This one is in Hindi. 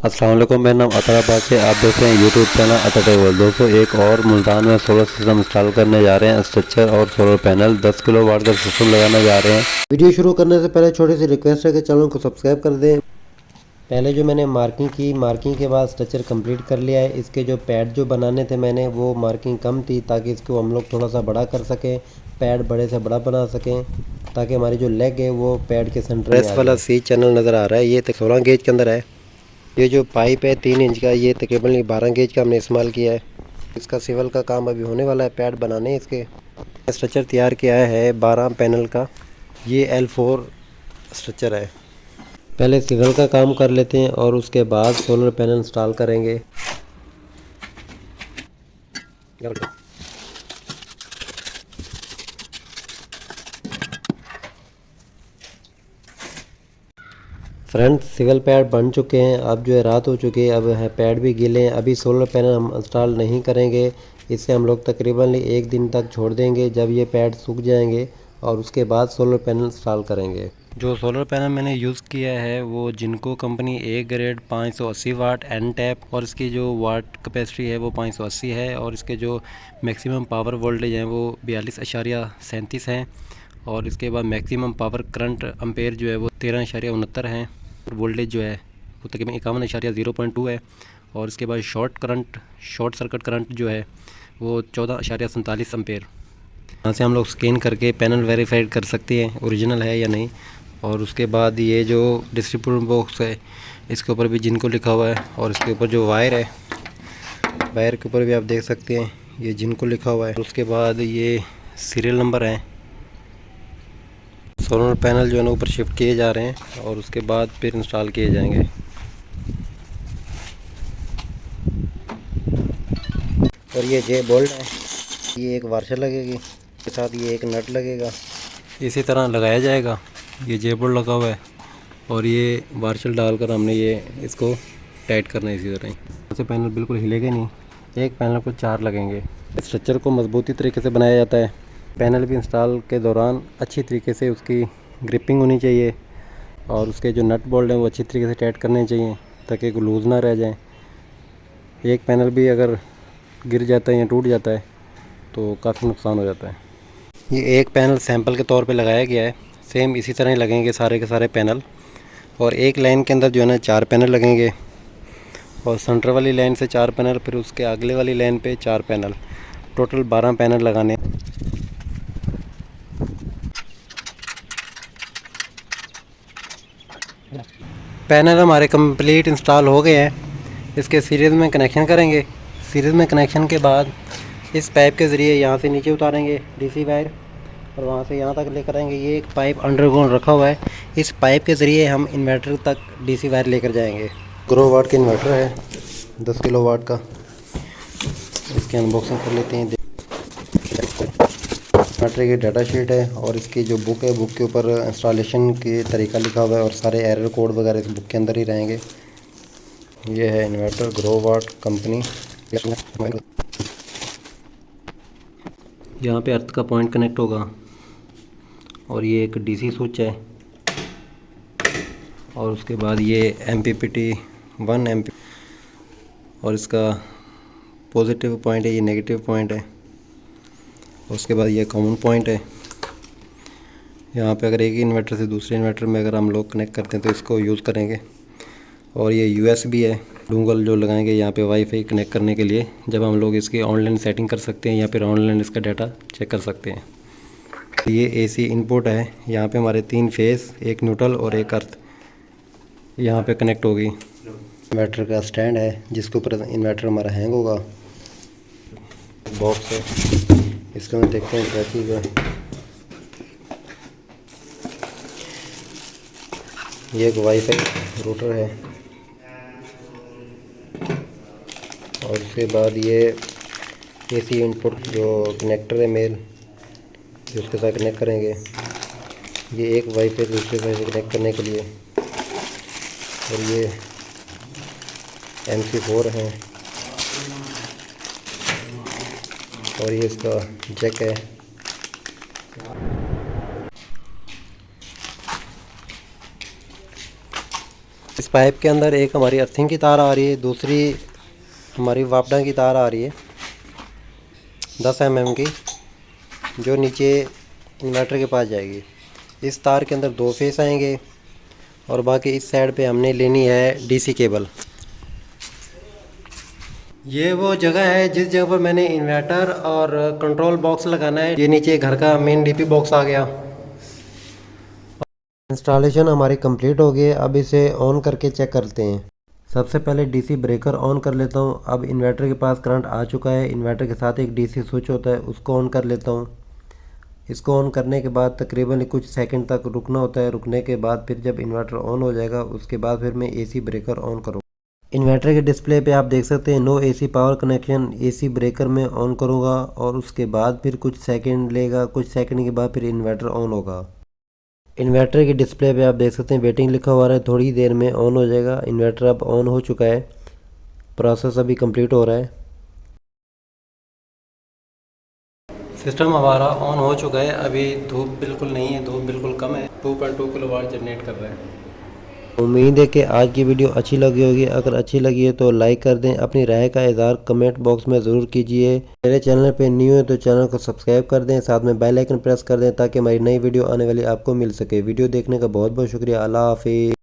अस्सलाम वालेकुम, मेरा नाम अतर अब्बास है। आप देख रहे हैं यूट्यूब चैनल अतर टेबल। दोस्तों, एक और मुल्तान में सोलर सिस्टम इंस्टॉल करने जा रहे हैं। स्ट्रक्चर और सोलर पैनल 10 किलो वाट का सिस्टम लगाने जा रहे हैं। वीडियो शुरू करने से पहले छोटी सी रिक्वेस्ट है कि चैनल को सब्सक्राइब कर दें। पहले जो मैंने मार्किंग की, मार्किंग के बाद स्ट्रक्चर कंप्लीट कर लिया है। इसके जो पैड जो बनाने थे मैंने, वो मार्किंग कम थी ताकि इसको हम लोग थोड़ा सा बड़ा कर सकें, पैड बड़े से बड़ा बना सकें, ताकि हमारी जो लेग है वो पैड के सेंटर में आ जाए। वाला सी चैनल नज़र आ रहा है, ये 16 गेज के अंदर है। ये जो पाइप है 3 इंच का, ये तकरीबन 12 गेज का हमने इस्तेमाल किया है। इसका सिविल का काम अभी होने वाला है, पैड बनाने इसके। स्ट्रक्चर तैयार किया है 12 पैनल का, ये L4 स्ट्रक्चर है। पहले सिविल का काम कर लेते हैं और उसके बाद सोलर पैनल इंस्टॉल करेंगे। फ्रंट सिविल पैड बन चुके हैं। अब जो है रात हो चुकी है, अब है पैड भी गीले हैं। अभी सोलर पैनल हम इंस्टॉल नहीं करेंगे, इसे हम लोग तकरीबन 1 दिन तक छोड़ देंगे जब ये पैड सूख जाएंगे, और उसके बाद सोलर पैनल इंस्टॉल करेंगे। जो सोलर पैनल मैंने यूज़ किया है वो जिनको company A grade 580 watt N type, और इसकी जो वाट कैपेसिटी है वो 580 है, और इसके जो मैक्सिमम पावर वोल्टेज हैं वो 42.37 हैं, और इसके बाद मैक्सिमम पावर करंट अम्पेयर जो है वो 13.69 हैं। वोल्टेज जो है वो तकरीबन 51.0.2 है, और इसके बाद शॉर्ट सर्किट करंट जो है वो 14.47 अम्पेयर। यहाँ से हम लोग स्कैन करके पैनल वेरीफाइड कर सकते हैं ओरिजिनल है या नहीं। और उसके बाद ये जो डिस्ट्रीब्यूटर बॉक्स है इसके ऊपर भी जिनको लिखा हुआ है, और इसके ऊपर जो वायर है, वायर के ऊपर भी आप देख सकते हैं ये जिनको लिखा हुआ है। उसके बाद ये सीरियल नंबर है। सोलर पैनल जो है ना ऊपर शिफ्ट किए जा रहे हैं और उसके बाद फिर इंस्टॉल किए जाएंगे। और ये जे बोल्ट है, ये एक वाशर लगेगी, इसके साथ ये एक नट लगेगा, इसी तरह लगाया जाएगा। ये जे बोल्ट लगा हुआ है और ये वाशर डालकर हमने ये इसको टाइट करना है इसी तरह ही। ऐसे पैनल बिल्कुल हिलेगा नहीं, एक पैनल को 4 लगेंगे। स्ट्रक्चर को मजबूती तरीके से बनाया जाता है। पैनल भी इंस्टॉल के दौरान अच्छी तरीके से उसकी ग्रिपिंग होनी चाहिए, और उसके जो नट बोल्ट हैं वो अच्छी तरीके से टाइट करने चाहिए ताकि वो लूज़ ना रह जाए। एक पैनल भी अगर गिर जाता है या टूट जाता है तो काफ़ी नुकसान हो जाता है। ये एक पैनल सैंपल के तौर पे लगाया गया है, सेम इसी तरह ही लगेंगे सारे के सारे पैनल। और एक लाइन के अंदर जो है ना 4 पैनल लगेंगे, और सेंटर वाली लाइन से 4 पैनल, फिर उसके अगले वाली लाइन पे 4 पैनल, टोटल 12 पैनल लगाने। पैनल हमारे कंप्लीट इंस्टॉल हो गए हैं। इसके सीरीज़ में कनेक्शन करेंगे। सीरीज़ में कनेक्शन के बाद इस पाइप के ज़रिए यहाँ से नीचे उतारेंगे डीसी वायर, और वहाँ से यहाँ तक लेकर आएंगे। ये एक पाइप अंडरग्राउंड रखा हुआ है, इस पाइप के ज़रिए हम इन्वर्टर तक डीसी वायर लेकर जाएंगे। ग्रो वाट का इन्वर्टर है 10 किलो वाट का। इसकी अनबॉक्सिंग कर लेते हैं। इन्वर्टर की डाटा शीट है, और इसकी जो बुक है, बुक के ऊपर इंस्टॉलेशन के तरीका लिखा हुआ है, और सारे एरर कोड वगैरह इस बुक के अंदर ही रहेंगे। ये है इन्वर्टर ग्रो वाट कंपनी। यहाँ पे अर्थ का पॉइंट कनेक्ट होगा, और ये एक डीसी स्विच है, और उसके बाद ये MPPT 1 MP, और इसका पॉजिटिव पॉइंट है, ये नेगेटिव पॉइंट है। उसके बाद ये कॉमन पॉइंट है। यहाँ पे अगर एक ही इन्वर्टर से दूसरे इन्वर्टर में अगर हम लोग कनेक्ट करते हैं तो इसको यूज़ करेंगे। और ये USB है, डोंगल जो लगाएंगे यहाँ पे वाईफाई कनेक्ट करने के लिए, जब हम लोग इसकी ऑनलाइन सेटिंग कर सकते हैं या फिर ऑनलाइन इसका डाटा चेक कर सकते हैं। ये AC इनपुट है, यहाँ पे हमारे 3 फेस, एक न्यूट्रल और एक अर्थ यहाँ पे कनेक्ट होगी। इन्वर्टर का स्टैंड है जिसके ऊपर इन्वर्टर हमारा हैंग होगा। बॉक्स है, इसके अंदर देखते हैं क्या चीज़ है। ये एक वाईफाई रूटर है, और उसके बाद ये AC इनपुट जो कनेक्टर है मेल, जो उसके साथ कनेक्ट करेंगे। ये एक वाईफाई दूसरे वाईफाई कनेक्ट करने के लिए, और ये MC4 है, और ये इसका जैक है। इस पाइप के अंदर एक हमारी अर्थिंग की तार आ रही है, दूसरी हमारी वापडा की तार आ रही है 10 mm की, जो नीचे इन्वर्टर के पास जाएगी। इस तार के अंदर 2 फेस आएंगे और बाकी इस साइड पे हमने लेनी है डीसी केबल। ये वो जगह है जिस जगह पर मैंने इन्वर्टर और कंट्रोल बॉक्स लगाना है। ये नीचे घर का मेन डीपी बॉक्स आ गया। इंस्टॉलेशन हमारी कंप्लीट हो गई है। अब इसे ऑन करके चेक करते हैं। सबसे पहले डीसी ब्रेकर ऑन कर लेता हूँ। अब इन्वर्टर के पास करंट आ चुका है। इन्वर्टर के साथ एक डीसी स्विच होता है, उसको ऑन कर लेता हूँ। इसको ऑन करने के बाद तकरीबन कुछ सेकंड तक रुकना होता है। रुकने के बाद फिर जब इन्वर्टर ऑन हो जाएगा उसके बाद फिर मैं एसी ब्रेकर ऑन करूँगा। इन्वर्टर के डिस्प्ले पे आप देख सकते हैं no AC power connection. AC breaker में ऑन करूँगा और उसके बाद फिर कुछ सेकंड लेगा। कुछ सेकंड के बाद फिर इन्वर्टर ऑन होगा। इन्वर्टर के डिस्प्ले पे आप देख सकते हैं वेटिंग लिखा हुआ है, थोड़ी देर में ऑन हो जाएगा। इन्वर्टर अब ऑन हो चुका है, प्रोसेस अभी कंप्लीट हो रहा है। सिस्टम हमारा ऑन हो चुका है। अभी धूप बिल्कुल नहीं है, धूप बिल्कुल कम है। 2.2 किलोवाट जनरेट कर रहा है। उम्मीद है कि आज की वीडियो अच्छी लगी होगी। अगर अच्छी लगी है तो लाइक कर दें। अपनी राय का इज़हार कमेंट बॉक्स में ज़रूर कीजिए। मेरे चैनल पे न्यू है तो चैनल को सब्सक्राइब कर दें, साथ में बेल आइकन प्रेस कर दें ताकि हमारी नई वीडियो आने वाली आपको मिल सके। वीडियो देखने का बहुत बहुत शुक्रिया। अल्लाह हाफिज़।